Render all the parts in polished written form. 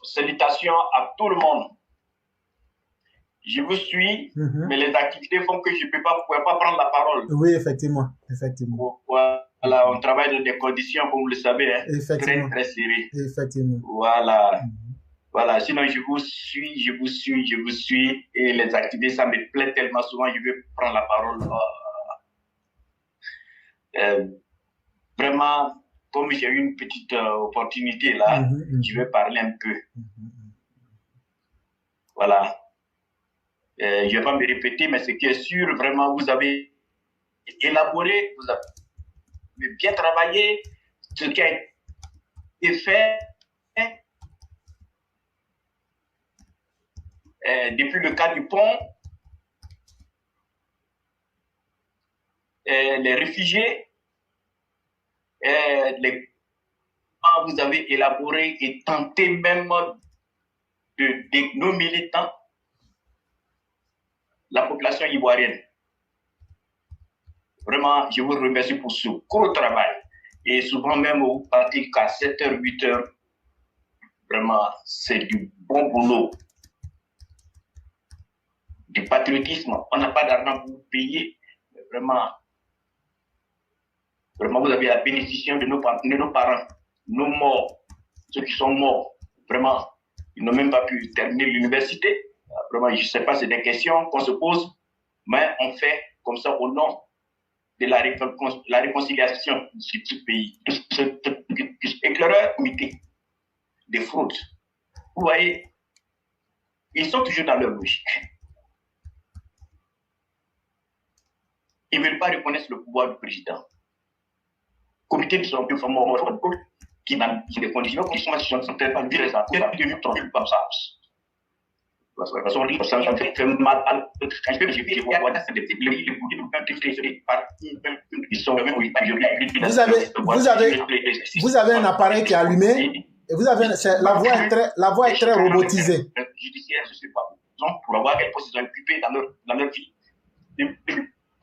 salutations à tout le monde. Je vous suis, mais les activités font que je ne pouvais pas prendre la parole. Oui, effectivement. Effectivement. Voilà, on travaille dans des conditions, comme vous le savez, hein, Effectivement. très serrées. Effectivement. Voilà. Voilà, sinon je vous suis, et les activités, ça me plaît tellement souvent, je vais prendre la parole. Vraiment, comme j'ai eu une petite opportunité là, je vais parler un peu. Voilà. Je ne vais pas me répéter, mais ce qui est sûr, vraiment, vous avez élaboré, vous avez bien travaillé, ce qui a été fait depuis le cas du pont, les réfugiés, vous avez élaboré et tenté même de nos militants, la population ivoirienne. Vraiment, je vous remercie pour ce gros travail. Et souvent même, vous partez qu'à 7h, 8h. Vraiment, c'est du bon boulot. Du patriotisme. On n'a pas d'argent pour vous payer. Mais vraiment, vous avez la bénédiction de nos parents, nos morts, ceux qui sont morts. Vraiment, ils n'ont même pas pu terminer l'université. Vraiment, je ne sais pas, c'est des questions qu'on se pose, mais on fait comme ça au nom de la réconciliation de ce pays. Éclaireur comité des fraudes. Vous voyez, ils sont toujours dans leur logique. Ils ne veulent pas reconnaître le pouvoir du président. Comité de son qui n'a des conditions qui sont pas virées à cause de notre comme ça. Vous avez un appareil qui est allumé et vous avez la voix est très robotisée. Judiciaire, je ne sais pas, pour avoir quelle position occupée dans leur vie.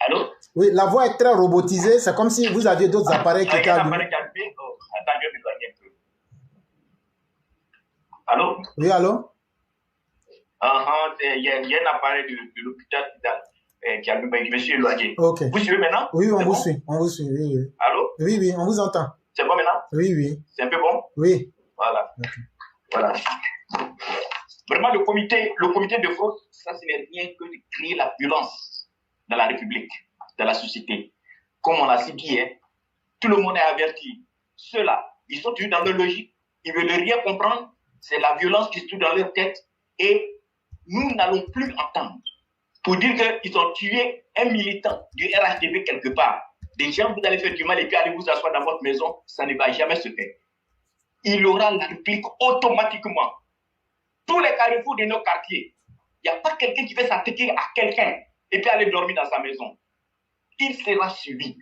Allô? Oui, la voix est très robotisée, c'est comme si vous aviez d'autres appareils qui étaient allumés. Attends, je vais m'éloigner un peu. Allô? Oui, allô? Il y a un appareil de l'hôpital qui a allumé, je me suis éloigné. Ok. Vous suivez maintenant? Oui, on vous suit, oui. Allô? Oui, on vous entend. C'est bon maintenant? Oui. C'est un peu bon? Oui. Voilà. Okay. Voilà. Vraiment, le comité de fraude, ça, ce n'est rien que de créer la violence dans la République, dans la société. Comme on l'a dit, hein, tout le monde est averti. Ceux-là, ils sont toujours dans leur logique, ils ne veulent rien comprendre, c'est la violence qui se trouve dans leur tête, et nous n'allons plus entendre. Pour dire qu'ils ont tué un militant du RHDP quelque part, des gens, vous allez faire du mal et puis allez vous asseoir dans votre maison, ça ne va jamais se faire. Il aura la réplique automatiquement. Tous les carrefours de nos quartiers, il n'y a pas quelqu'un qui va s'attaquer à quelqu'un et puis aller dormir dans sa maison. Il sera suivi.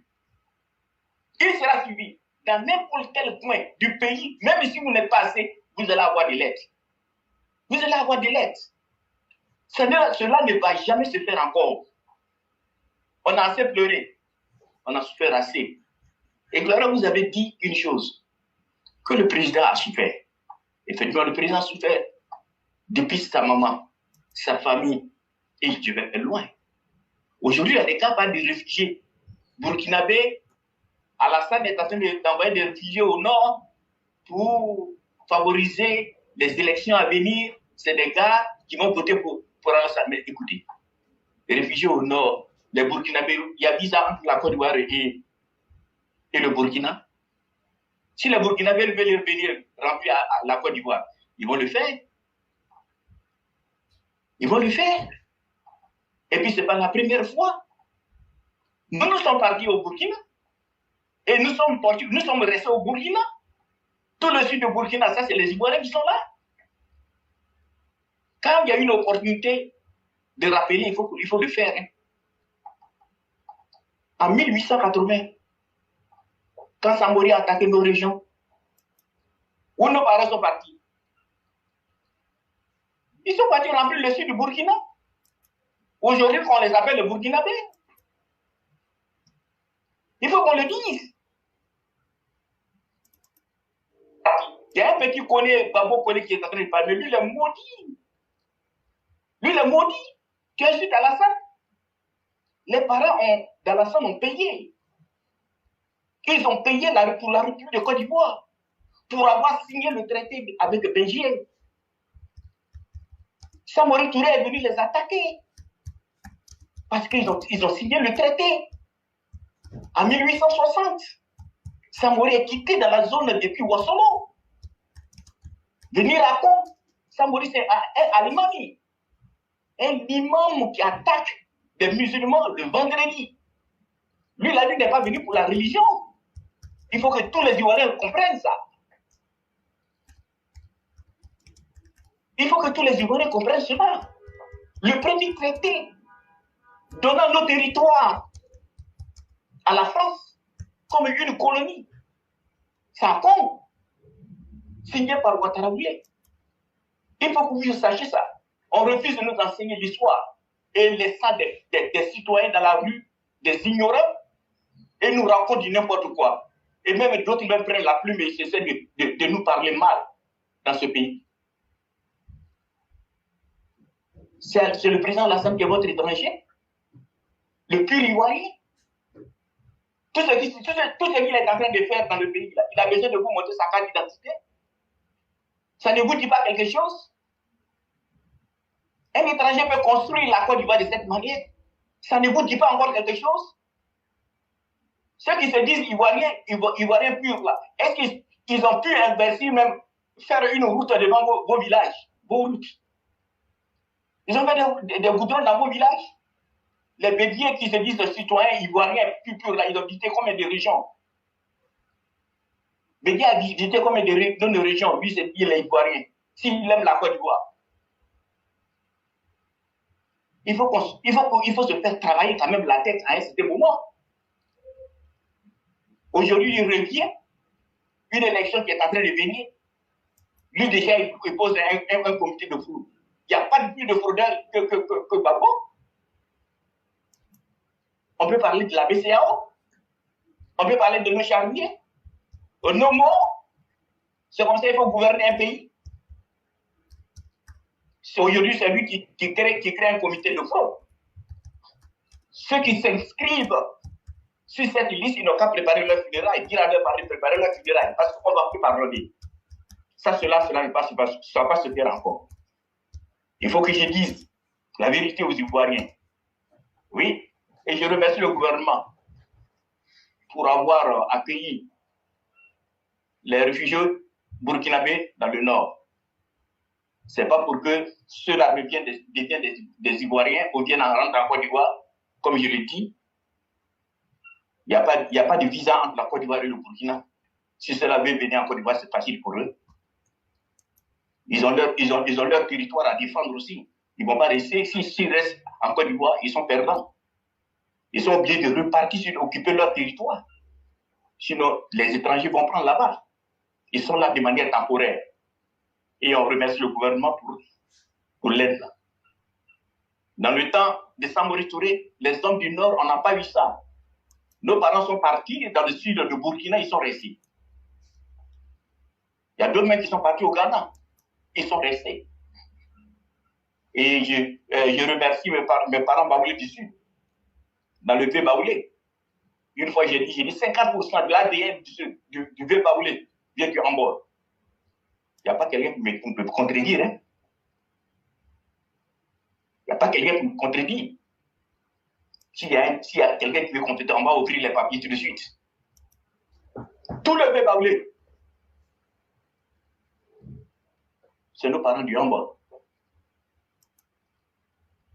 Il sera suivi dans n'importe quel coin du pays, même si vous n'êtes pas assez, vous allez avoir des lettres. Vous allez avoir des lettres. Cela ne va jamais se faire encore. On a assez pleuré. On a souffert assez. Et Clara, vous avez dit une chose, que le président a souffert. Effectivement, le président a souffert depuis sa maman, sa famille, et je vais loin. Aujourd'hui, il y a des cas de réfugiés burkinabés. Alassane est en train d'envoyer des réfugiés au nord pour favoriser les élections à venir. C'est des gars qui vont voter pour Alassane. Mais écoutez, les réfugiés au nord, les burkinabés, il y a bizarre entre la Côte d'Ivoire et le Burkina. Si les burkinabés veulent venir remplir à la Côte d'Ivoire, ils vont le faire. Ils vont le faire. Et puis, ce n'est pas la première fois. Nous sommes partis au Burkina. Et nous sommes restés au Burkina. Tout le sud du Burkina, ça, c'est les Ivoiriens qui sont là. Quand il y a une opportunité de rappeler, il faut le faire. Hein. En 1880, quand Samori a attaqué nos régions, où nos parents sont partis? Ils sont partis remplir le sud du Burkina. Aujourd'hui, on les appelle les Burkinabés. Il faut qu'on le dise. Il y a un petit Babo Koné qui est en train de parler, lui, il est maudit. Lui, il est maudit. Tu insultes Alassane. Les parents d'Alassane ont payé. Ils ont payé pour la République de Côte d'Ivoire pour avoir signé le traité avec Belgique. Samori Touré est venu les attaquer parce qu'ils ont signé le traité en 1860. Samori est quitté dans la zone depuis Ouassolo. Venir à Congo. Samori, c'est à l'imami. Un imam qui attaque des musulmans le vendredi. Lui, la vie n'est pas venue pour la religion. Il faut que tous les Ivoiriens comprennent ça. Il faut que tous les Ivoiriens comprennent cela. Le premier traité donnant nos territoires à la France comme une colonie, c'est à Congo, signé par Ouattara-Bouye. Il faut que vous sachiez ça. On refuse de nous enseigner l'histoire et laissant des citoyens dans la rue, des ignorants, et nous racontent du n'importe quoi. Et même d'autres même prennent la plume et essaient de nous parler mal dans ce pays. C'est le président Alassane qui est votre étranger, le pur Ivoirien. Tout ce qu'il est en train de faire dans le pays, il a besoin de vous montrer sa carte d'identité. Ça ne vous dit pas quelque chose? Un étranger peut construire la Côte d'Ivoire de cette manière. Ça ne vous dit pas encore quelque chose? Ceux qui se disent Ivoiriens purs, là, est-ce qu'ils ont pu investir même, faire une route devant vos villages, vos routes? Ils ont fait des goudrons dans vos villages? Les bédiers qui se disent citoyens ivoiriens purs, là, ils ont visité combien de régions? Bédier a visité combien de régions? Lui, c'est il est ivoirien. S'il aime la Côte d'Ivoire. Il faut se faire travailler quand même la tête à un certain moment. Aujourd'hui, il revient. Une élection qui est en train de venir. Lui, déjà, il pose un comité de fraude. Il n'y a pas plus de fraudeurs que Babo. On peut parler de la BCAO. On peut parler de nos charniers. Nos morts. C'est comme ça qu'il faut gouverner un pays. Aujourd'hui, c'est lui qui crée un comité de fraude. Ceux qui s'inscrivent sur cette liste, ils n'ont qu'à préparer leur funérailles, dire à leurs parents de préparer leur funérailles, parce qu'on ne va plus pardonner. Cela ne va pas se faire encore. Il faut que je dise la vérité aux Ivoiriens. Oui, et je remercie le gouvernement pour avoir accueilli les réfugiés burkinabés dans le nord. Ce n'est pas pour que ceux-là deviennent des Ivoiriens ou viennent en rentrant en Côte d'Ivoire, comme je l'ai dit. Il n'y a pas de visa entre la Côte d'Ivoire et le Burkina. Si cela veut venir en Côte d'Ivoire, c'est facile pour eux. Ils ont leur territoire à défendre aussi. Ils ne vont pas rester. S'ils restent en Côte d'Ivoire, ils sont perdants. Ils sont obligés de repartir, occuper leur territoire. Sinon, les étrangers vont prendre là-bas. Ils sont là de manière temporaire. Et on remercie le gouvernement pour l'aide. Dans le temps de Samori Touré, les hommes du Nord, on n'a pas eu ça. Nos parents sont partis dans le sud de Burkina, ils sont restés. Il y a d'autres mecs qui sont partis au Ghana. Ils sont restés. Et je remercie mes parents baoulés du Sud, dans le vieux baoulé. Une fois, j'ai dit 50% de l'ADN du vieux baoulé vient du Hambourg. Il n'y a pas quelqu'un qui me contredire. Hein? Il n'y a pas quelqu'un qui me contredire. S'il y a quelqu'un qui veut contredire, on va ouvrir les papiers tout de suite. Tout le vieux baoulé. C'est nos parents du Hambourg.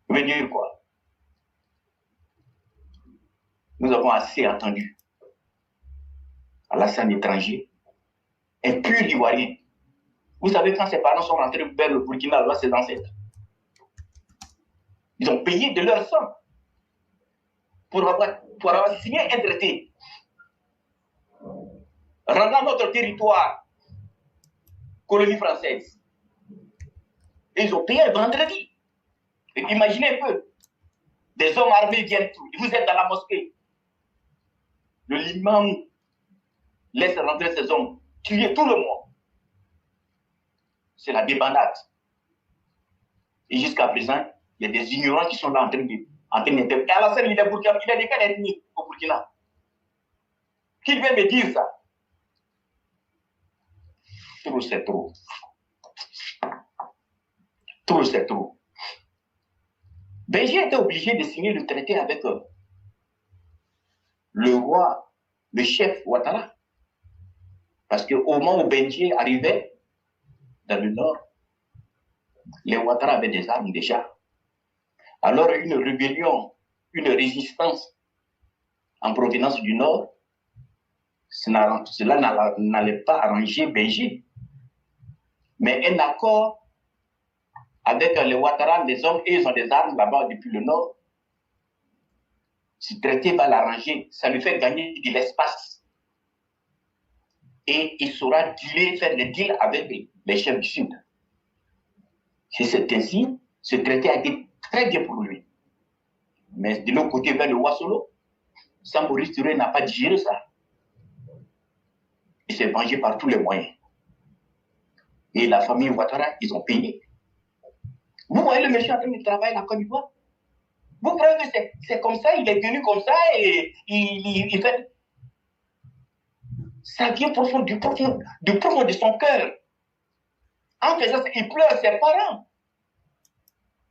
Je veux dire quoi? Nous avons assez attendu. Alassane étranger, un pur Ivoirien. Vous savez, quand ses parents sont rentrés vers le Burkina, là, ses ancêtres, ils ont payé de leur sang pour avoir signé un traité rendant notre territoire colonie française. Et ils ont payé le vendredi. Et imaginez un peu, des hommes armés viennent tout. Vous êtes dans la mosquée. Le l'imam laisse rentrer ces hommes, tuer tout le monde. c'est la débandade. Et jusqu'à présent, il y a des ignorants qui sont là en train d'intervenir. Et Alassane, il est Burkina, il a des cas ethniques au Burkina. Qui vient me dire ça? Trop, c'est trop. Trop, c'est trop. Benji était obligé de signer le traité avec le roi, le chef Ouattara. Parce qu'au moment où Benji arrivait dans le nord, les Ouattara avaient des armes déjà. Alors une rébellion, une résistance en provenance du nord, cela n'allait pas arranger Benji. Mais un accord avec les Ouattara, les hommes, ils ont des armes là-bas depuis le nord. Ce traité va l'arranger, ça lui fait gagner de l'espace. Et il saura faire des deals avec les chefs du Sud. C'est ainsi, ce traité a été très bien pour lui. Mais de l'autre côté, vers le Ouassolo, Maurice Touré n'a pas digéré ça. Il s'est vengé par tous les moyens. Et la famille Ouattara, ils ont payé. Vous voyez le monsieur en train de travailler à la Côte d'Ivoire? Vous croyez que c'est comme ça, il est venu comme ça et il fait... Ça vient du profond de son cœur. En faisant ça, il pleure ses parents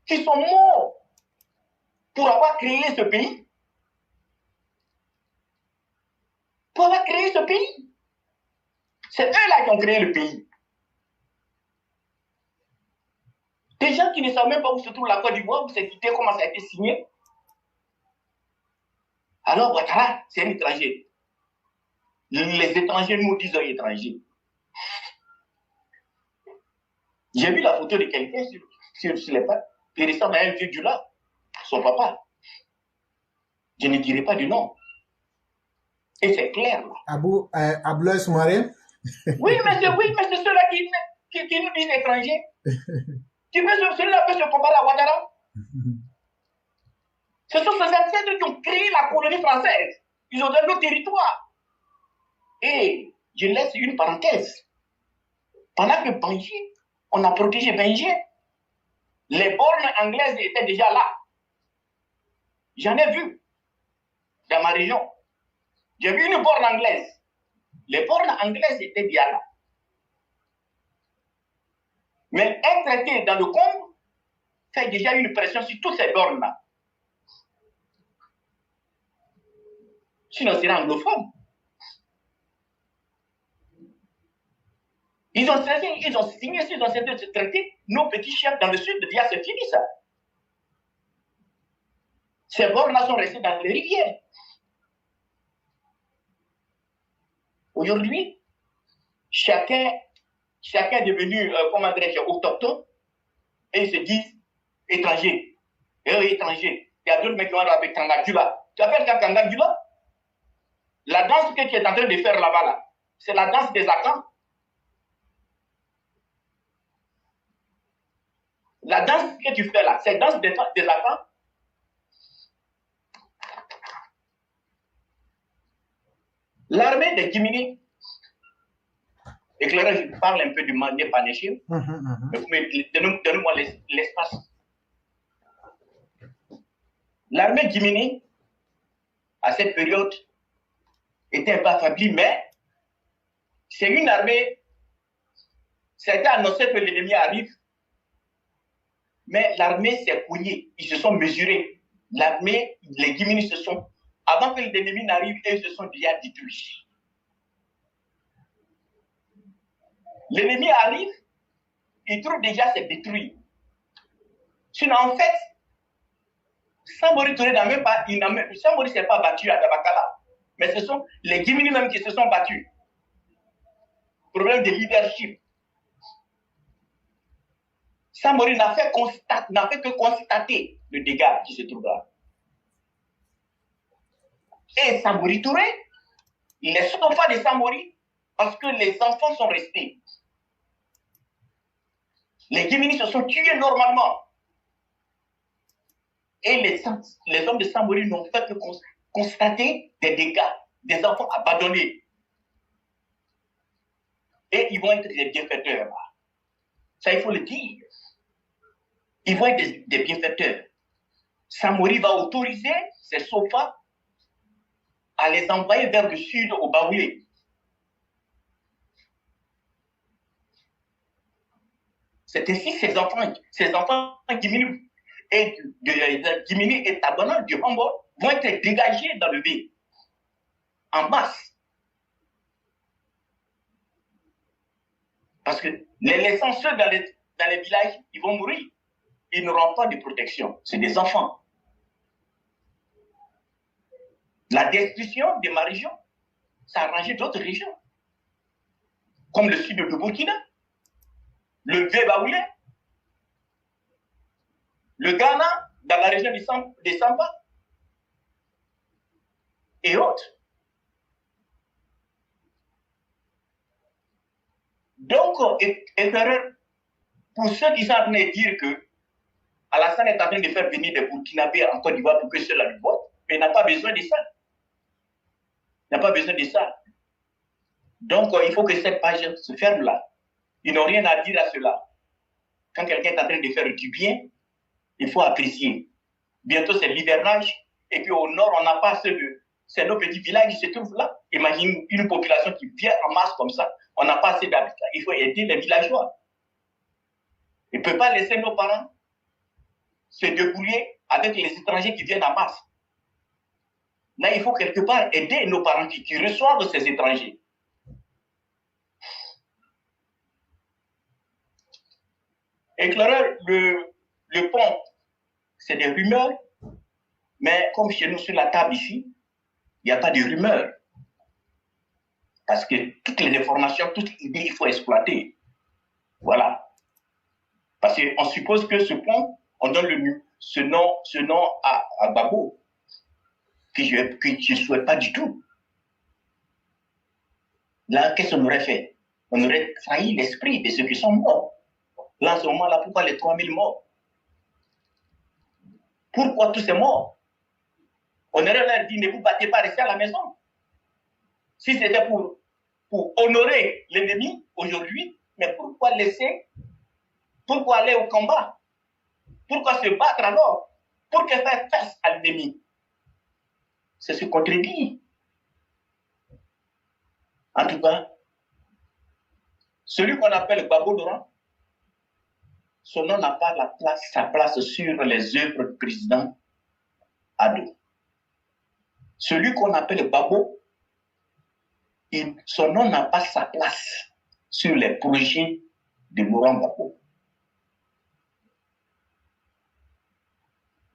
qui sont morts pour avoir créé ce pays. Pour avoir créé ce pays. C'est eux-là qui ont créé le pays. Des gens qui ne savent même pas où se trouve la Côte d'Ivoire, vous savez comment ça a été signé. Alors, Ouattara, c'est un étranger. Les étrangers nous disent étrangers. J'ai vu la photo de quelqu'un sur les pattes. Il ressemble à un vieux du là, son papa. Je ne dirai pas du nom. Et c'est clair. Abdoulaye Soumaré? Oui, mais c'est ceux-là qui nous disent étrangers. Celui-là peut se comparer à Ouattara. Ce sont ces ancêtres qui ont créé la colonie française. Ils ont donné le territoire. Et je laisse une parenthèse. Pendant que Benji, on a protégé Benji, les bornes anglaises étaient déjà là. J'en ai vu dans ma région. J'ai vu une borne anglaise. Les bornes anglaises étaient déjà là. Mais un traité dans le Congo fait déjà une pression sur toutes ces bornes-là. Sinon, c'est anglophone. Ils ont signé ce traité. Nos petits chefs dans le sud disent ah, c'est fini ça. Ces bornes-là sont restées dans les rivières. Aujourd'hui, chacun est devenu, comment dirais-je, autochtone, et ils se disent étrangers. Et eux, étrangers. Il y a d'autres mecs qui vont avec Kangandjula. Tu appelles ça Kangandjula? La danse que tu es en train de faire là-bas, là, c'est la danse des Akans. La danse que tu fais là, c'est la danse des Akans. L'armée des Guinéens, éclairage, je parle un peu du Mandé Panéchim, mais donnez-moi l'espace. L'armée guinéenne, à cette période, était un peu affaiblie, mais c'est une armée, ça a été annoncé que l'ennemi arrive, mais l'armée s'est cognée, ils se sont mesurés. L'armée, les Guinéens se sont, avant que l'ennemi n'arrive, ils se sont déjà détruits. L'ennemi arrive, il trouve déjà c'est détruit. Sinon, en fait, Samori Touré n'a même pas, Samori ne s'est pas battu à Dabakala. Mais ce sont les Guinéens même qui se sont battus. Problème de leadership. Samori n'a fait que constater le dégât qui se trouve là. Et Samori Touré, les enfants de Samori, parce que les enfants sont restés. Les Guinéens se sont tués normalement. Et les hommes de Samori n'ont fait que constater des dégâts, des enfants abandonnés. Et ils vont être des bienfaiteurs. Ça, il faut le dire. Ils vont être des bienfaiteurs. Samori va autoriser ces sofas à les envoyer vers le sud au Baoulé. C'est ainsi ces enfants diminuent et Tabana du Hambourg vont être dégagés dans le B en masse. Parce que les laissant seuls dans les villages, ils vont mourir. Ils n'auront pas de protection. C'est des enfants. La destruction de ma région, ça a arrangé d'autres régions, comme le sud de Burkina, le Baoulé, le Ghana, dans la région des Samba, et autres. Donc, erreur pour ceux qui sont en train de dire que Alassane est en train de faire venir des Burkinabés en Côte d'Ivoire pour que cela lui vote, mais il n'a pas besoin de ça. Il n'a pas besoin de ça. Donc, il faut que cette page se ferme là. Ils n'ont rien à dire à cela. Quand quelqu'un est en train de faire du bien, il faut apprécier. Bientôt, c'est l'hivernage. Et puis au nord, on n'a pas assez de... C'est nos petits villages qui se trouvent là. Imagine une population qui vient en masse comme ça. On n'a pas assez d'habitants. Il faut aider les villageois. On ne peut pas laisser nos parents se débrouiller avec les étrangers qui viennent en masse. Là, il faut quelque part aider nos parents qui reçoivent ces étrangers. Éclaireur, le pont, c'est des rumeurs, mais comme chez nous sur la table ici, il n'y a pas de rumeurs. Parce que toutes les informations, toutes les idées, il faut exploiter. Voilà. Parce qu'on suppose que ce pont, on donne ce nom à Babo, que je ne souhaite pas du tout. Là, qu'est-ce qu'on aurait fait? On aurait trahi l'esprit de ceux qui sont morts. Là, en ce moment-là, pourquoi les 3000 morts? Pourquoi tous ces morts? On aurait leur dit, ne vous battez pas, restez à la maison. Si c'était pour honorer l'ennemi aujourd'hui, mais pourquoi aller au combat? Pourquoi se battre alors? Pour que faire face à l'ennemi? C'est se contredire. En tout cas, celui qu'on appelle Babo Laurent, son nom n'a pas sa place sur les œuvres du président Addo. Celui qu'on appelle Babo, son nom n'a pas sa place sur les projets de Laurent Gbagbo.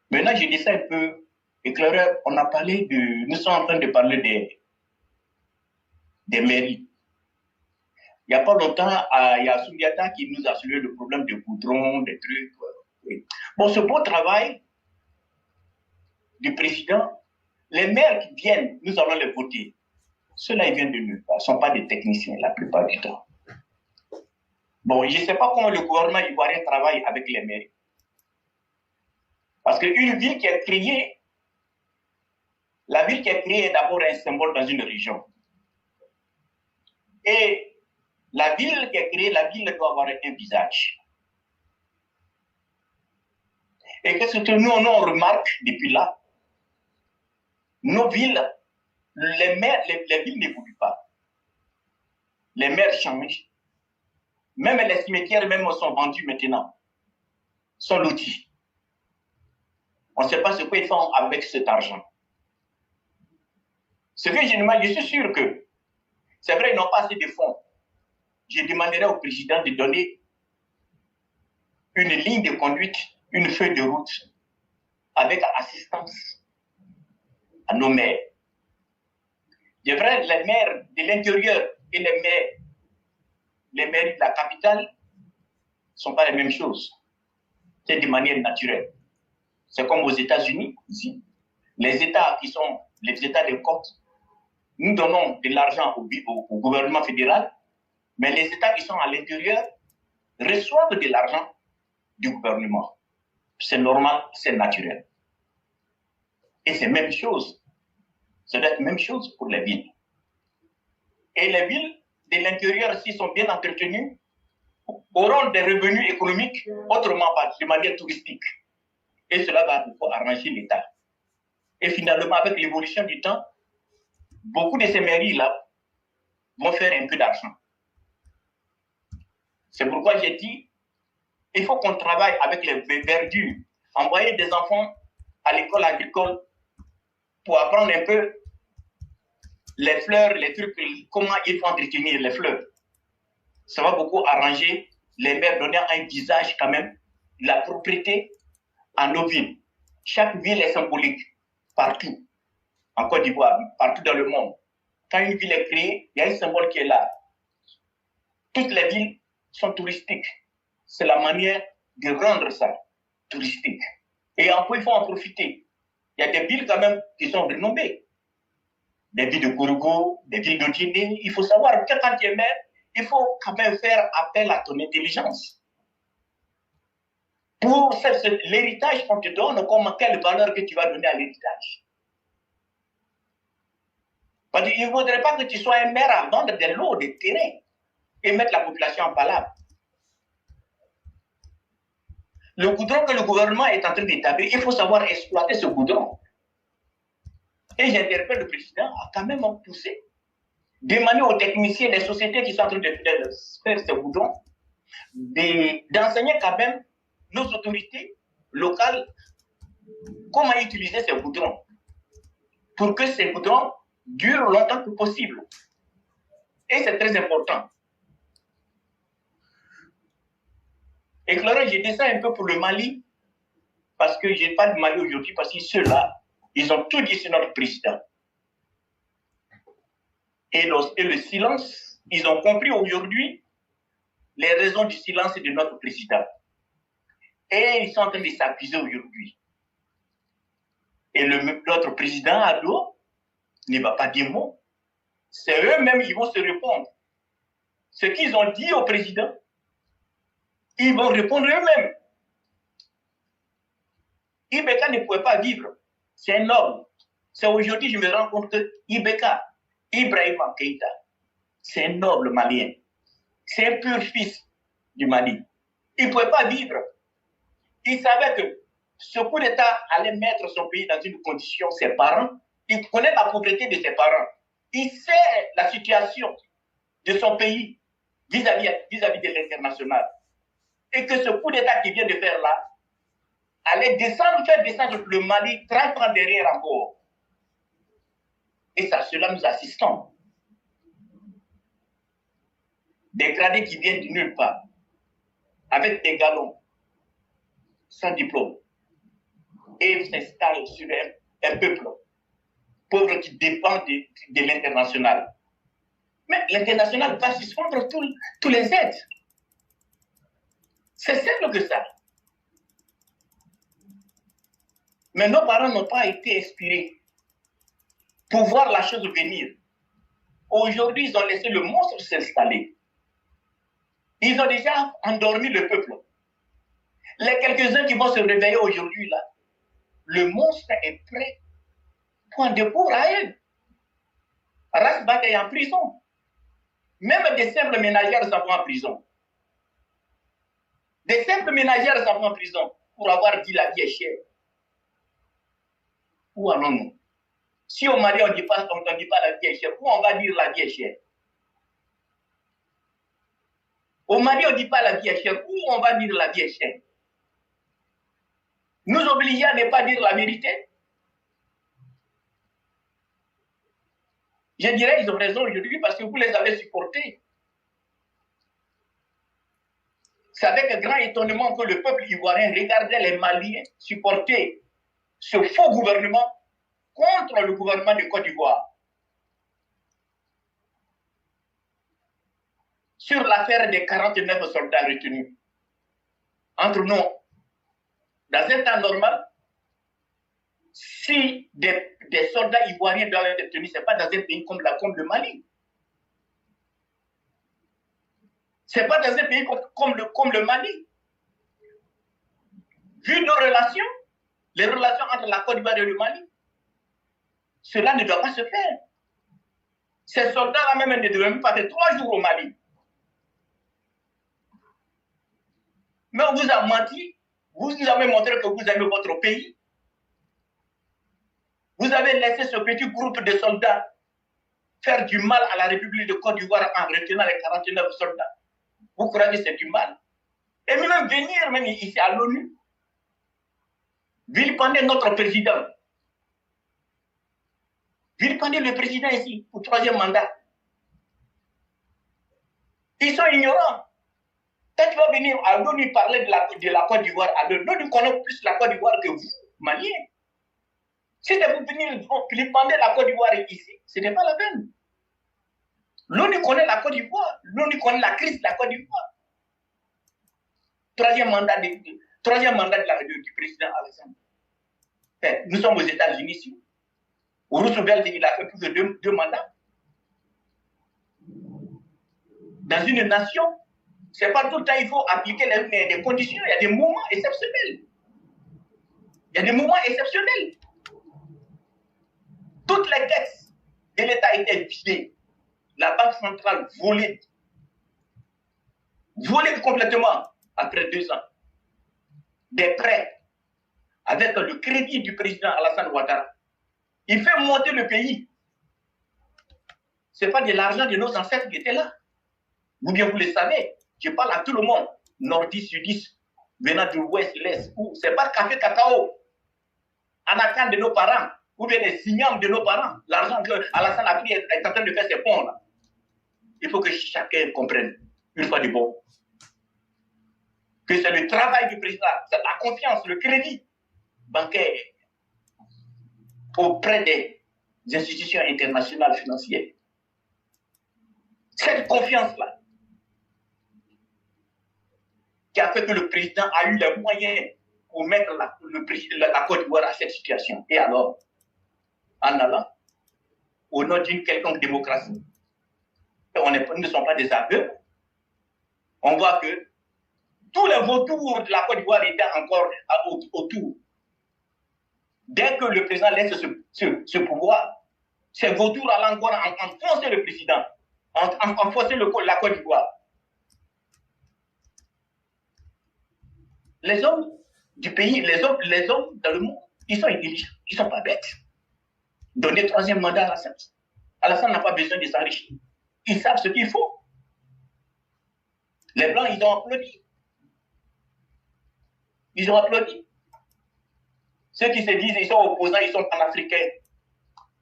Maintenant, je dis ça un peu éclaireur. Nous sommes en train de parler des mairies. Il n'y a pas longtemps, il y a Soudiata qui nous a soulevé le problème de goudron, des trucs. Oui. Bon, ce beau travail du président, les maires qui viennent, nous allons les voter. Ceux-là, ils viennent de nulle part. Ce ne sont pas des techniciens la plupart du temps. Bon, je ne sais pas comment le gouvernement ivoirien travaille avec les mairies. Parce qu'une ville qui est créée, la ville qui est créée est d'abord un symbole dans une région. Et la ville qui est créée, la ville doit avoir un visage. Et qu'est-ce que nous, on remarque depuis là? Nos villes, les villes n'évoluent pas. Les maires changent. Même les cimetières même sont vendus maintenant. Sont lotis. On ne sait pas ce qu'ils font avec cet argent. Ce que je suis sûr que, c'est vrai, ils n'ont pas assez de fonds. Je demanderai au président de donner une ligne de conduite, une feuille de route, avec assistance à nos maires. C'est vrai, les maires de l'intérieur et les maires de la capitale ne sont pas les mêmes choses. C'est de manière naturelle. C'est comme aux États-Unis, ici. Les États qui sont les États de côte, nous donnons de l'argent au gouvernement fédéral, mais les États qui sont à l'intérieur reçoivent de l'argent du gouvernement. C'est normal, c'est naturel. Et c'est la même chose. Ça doit être la même chose pour les villes. Et les villes de l'intérieur, s'ils sont bien entretenues, auront des revenus économiques autrement pas, de manière touristique. Et cela va beaucoup arranger l'État. Et finalement, avec l'évolution du temps, beaucoup de ces mairies-là vont faire un peu d'argent. C'est pourquoi j'ai dit, il faut qu'on travaille avec les verdures, envoyer des enfants à l'école agricole pour apprendre un peu les fleurs, les trucs, comment il faut entretenir les fleurs. Ça va beaucoup arranger les maires, donner un visage quand même, la propriété à nos villes. Chaque ville est symbolique, partout, en Côte d'Ivoire, partout dans le monde. Quand une ville est créée, il y a un symbole qui est là. Toutes les villes sont touristiques. C'est la manière de rendre ça touristique. Et en plus, il faut en profiter. Il y a des villes quand même qui sont renommées. Des villes de Gourou, des villes de Djindé. Il faut savoir que quand tu es maire, il faut quand même faire appel à ton intelligence. Pour l'héritage qu'on te donne, quelle valeur que tu vas donner à l'héritage. Parce qu'il ne faudrait pas que tu sois un maire à vendre des lots, des terrains et mettre la population en palabre. Le goudron que le gouvernement est en train d'établir, il faut savoir exploiter ce goudron. Et j'interpelle le président à quand même pousser, demander aux techniciens des sociétés qui sont en train de faire ce goudron, d'enseigner quand même nos autorités locales comment utiliser ces goudrons pour que ces goudrons durent longtemps que possible. Et c'est très important. Éclairé, j'ai dit ça un peu pour le Mali, parce que je n'ai pas de Mali aujourd'hui, parce que ceux-là, ils ont tout dit sur notre président. Et le silence, ils ont compris aujourd'hui les raisons du silence de notre président. Et ils sont en train de s'accuser aujourd'hui. Et notre président, Ado, ne va pas dire mot. C'est eux-mêmes qui vont se répondre. Ce qu'ils ont dit au président, ils vont répondre eux-mêmes. Ibeka ne pouvait pas vivre. C'est un homme. C'est aujourd'hui que je me rends compte que Ibeka, Ibrahima Keïta, c'est un noble malien. C'est un pur fils du Mali. Il ne pouvait pas vivre. Il savait que ce coup d'État allait mettre son pays dans une condition, ses parents. Il connaît la pauvreté de ses parents. Il sait la situation de son pays vis-à-vis de l'international. Et que ce coup d'État qu'il vient de faire là allait faire descendre le Mali 30 ans derrière encore. Et c'est à cela nous assistons. Des gradés qui viennent de nulle part, avec des galons, sans diplôme, et s'installent sur un peuple pauvre qui dépend de l'international. Mais l'international va suspendre tous les aides. C'est simple que ça. Mais nos parents n'ont pas été inspirés pour voir la chose venir. Aujourd'hui, ils ont laissé le monstre s'installer. Ils ont déjà endormi le peuple. Les quelques-uns qui vont se réveiller aujourd'hui, là, le monstre est prêt pour en découvrir à eux. Rasbach est en prison. Même des simples ménagères s'en vont en prison. Des simples ménagères s'en vont en prison pour avoir dit la vie est chère. Où allons-nous? Si au Mali, on ne dit pas la vie est chère, où on va dire la vie est chère? Au Mali, on ne dit pas la vie est chère, où on va dire la vie est chère? Nous obliger à ne pas dire la vérité? Je dirais qu'ils ont raison aujourd'hui parce que vous les avez supportés. C'est avec un grand étonnement que le peuple ivoirien regardait les Maliens supporter ce faux gouvernement contre le gouvernement de Côte d'Ivoire. Sur l'affaire des 49 soldats retenus. Entre nous, dans un temps normal, si des soldats ivoiriens doivent être détenus, ce n'est pas dans un pays comme le Mali. Ce n'est pas dans un pays comme le Mali. Vu nos relations, les relations entre la Côte d'Ivoire et le Mali, cela ne doit pas se faire. Ces soldats-là même ne devaient même pas faire 3 jours au Mali. Mais on vous a menti. Vous nous avez montré que vous aimez votre pays. Vous avez laissé ce petit groupe de soldats faire du mal à la République de Côte d'Ivoire en retenant les 49 soldats. Vous croyez que c'est du mal? Et même venir même ici à l'ONU, vilipender notre président. Vilipender le président ici pour 3e mandat. Ils sont ignorants. Quand tu vas venir à l'ONU parler de la Côte d'Ivoire, l'ONU connaît plus la Côte d'Ivoire que vous, Maliens. Si c'est pour venir vilipender la Côte d'Ivoire ici, ce n'est pas la peine. L'ONU connaît la Côte d'Ivoire. L'ONU connaît la crise de la Côte d'Ivoire. Troisième mandat du président Alassane. Nous sommes aux États-Unis ici. Roosevelt, il a fait plus de 2 mandats. Dans une nation, ce n'est pas tout le temps qu'il faut appliquer des conditions. Il y a des moments exceptionnels. Il y a des moments exceptionnels. Toutes les caisses de l'État étaient vidées. La Banque centrale volée complètement après 2 ans. Des prêts avec le crédit du président Alassane Ouattara. Il fait monter le pays. Ce n'est pas de l'argent de nos ancêtres qui était là. Vous bien vous le savez. Je parle à tout le monde. Nordiste, sudiste, venant de l'ouest, l'est. Ce n'est pas café cacao. Anacan de nos parents. Ou bien les signams de nos parents. L'argent que Alassane a pris est en train de faire ses ponts là. Il faut que chacun comprenne, une fois de bon, que c'est le travail du président, c'est la confiance, le crédit bancaire auprès des institutions internationales financières. Cette confiance-là qui a fait que le président a eu les moyens pour mettre la Côte d'Ivoire à cette situation. Et alors, en allant au nom d'une quelconque démocratie, nous ne sommes pas des aveugles. On voit que tous les vautours de la Côte d'Ivoire étaient encore autour. Dès que le président laisse ce pouvoir, ces vautours allaient encore enfoncer le président, enfoncer la Côte d'Ivoire. Les hommes du pays, les hommes dans le monde, ils sont intelligents, ils ne sont pas bêtes. Donner 3e mandat à Alassane. Alassane n'a pas besoin de s'enrichir. Ils savent ce qu'il faut. Les Blancs, ils ont applaudi. Ils ont applaudi. Ceux qui se disent qu'ils sont opposants, ils sont panafricains.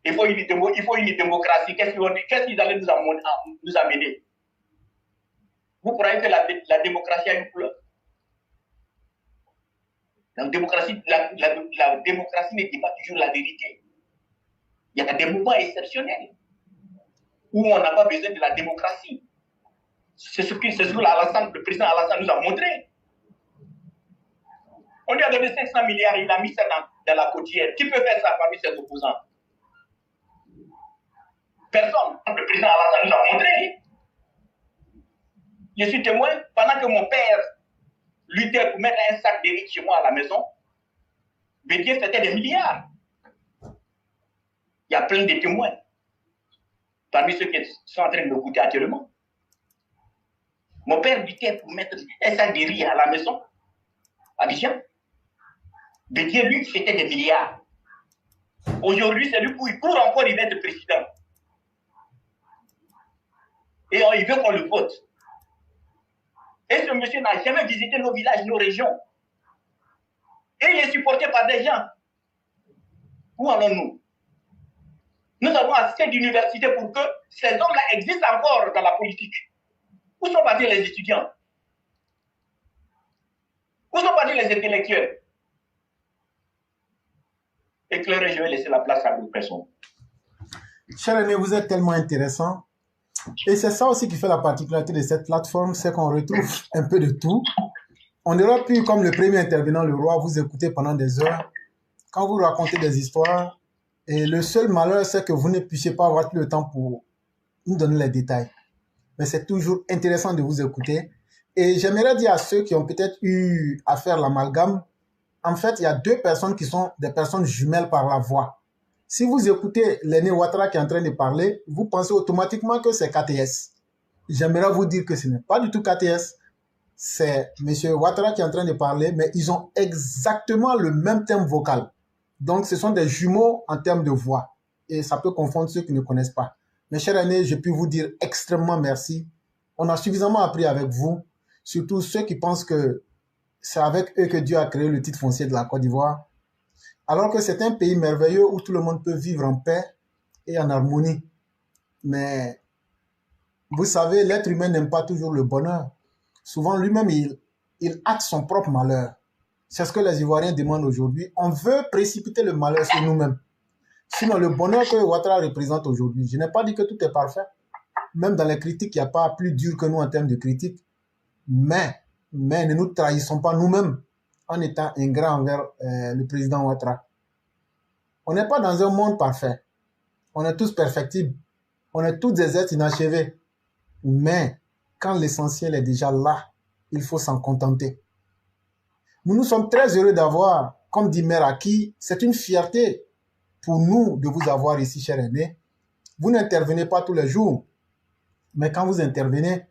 Il faut une démocratie. Qu'est-ce qu'ils allaient nous amener? Vous croyez que la démocratie a une couleur? La démocratie ne dit pas toujours la vérité. Il y a des moments exceptionnels où on n'a pas besoin de la démocratie. C'est ce que le président Alassane nous a montré. On lui a donné 500 milliards, il a mis ça dans la côtière. Qui peut faire ça parmi ses opposants? Personne. Le président Alassane nous a montré. Je suis témoin, pendant que mon père luttait pour mettre un sac de riz chez moi à la maison, Bédier c'était des milliards. Il y a plein de témoins. Parmi ceux qui sont en train de m'écouter actuellement. Mon père luttait pour mettre un sac de riz à la maison, à Abidjan. Bédier, lui, c'était des milliards. Aujourd'hui, c'est lui qui court encore, il va être président. Et il veut qu'on le vote. Et ce monsieur n'a jamais visité nos villages, nos régions. Et il est supporté par des gens. Où allons-nous? Nous avons assez d'universités pour que ces hommes-là existent encore dans la politique. Où sont partis les étudiants? Où sont partis les intellectuels? Éclairez, je vais laisser la place à d'autres personnes. Cher René, vous êtes tellement intéressant. Et c'est ça aussi qui fait la particularité de cette plateforme, c'est qu'on retrouve un peu de tout. On aurait pu, comme le premier intervenant, le roi, vous écouter pendant des heures, quand vous racontez des histoires. Et le seul malheur, c'est que vous ne puissiez pas avoir tout le temps pour nous donner les détails. Mais c'est toujours intéressant de vous écouter. Et j'aimerais dire à ceux qui ont peut-être eu à faire l'amalgame, en fait, il y a 2 personnes qui sont des personnes jumelles par la voix. Si vous écoutez l'aîné Ouattara qui est en train de parler, vous pensez automatiquement que c'est KTS. J'aimerais vous dire que ce n'est pas du tout KTS. c'est M. Ouattara qui est en train de parler, mais ils ont exactement le même thème vocal. Donc, ce sont des jumeaux en termes de voix. Et ça peut confondre ceux qui ne connaissent pas. Mes chers aînés, je peux vous dire extrêmement merci. On a suffisamment appris avec vous, surtout ceux qui pensent que c'est avec eux que Dieu a créé le titre foncier de la Côte d'Ivoire. Alors que c'est un pays merveilleux où tout le monde peut vivre en paix et en harmonie. Mais vous savez, l'être humain n'aime pas toujours le bonheur. Souvent, lui-même, il hâte son propre malheur. C'est ce que les Ivoiriens demandent aujourd'hui. On veut précipiter le malheur sur nous-mêmes. Sinon, le bonheur que Ouattara représente aujourd'hui, je n'ai pas dit que tout est parfait. Même dans les critiques, il n'y a pas plus dur que nous en termes de critiques. Mais ne nous trahissons pas nous-mêmes en étant ingrats envers le président Ouattara. On n'est pas dans un monde parfait. On est tous perfectibles. On est tous des êtres inachevés. Mais quand l'essentiel est déjà là, il faut s'en contenter. Nous sommes très heureux d'avoir, comme dit Mère Aki, c'est une fierté pour nous de vous avoir ici, chers aînés. Vous n'intervenez pas tous les jours, mais quand vous intervenez,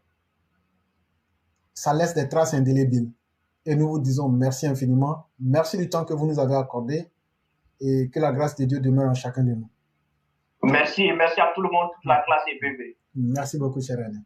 ça laisse des traces indélébiles. Et nous vous disons merci infiniment. Merci du temps que vous nous avez accordé et que la grâce de Dieu demeure en chacun de nous. Merci à tout le monde, toute la classe EPV. Merci beaucoup, chers aînés.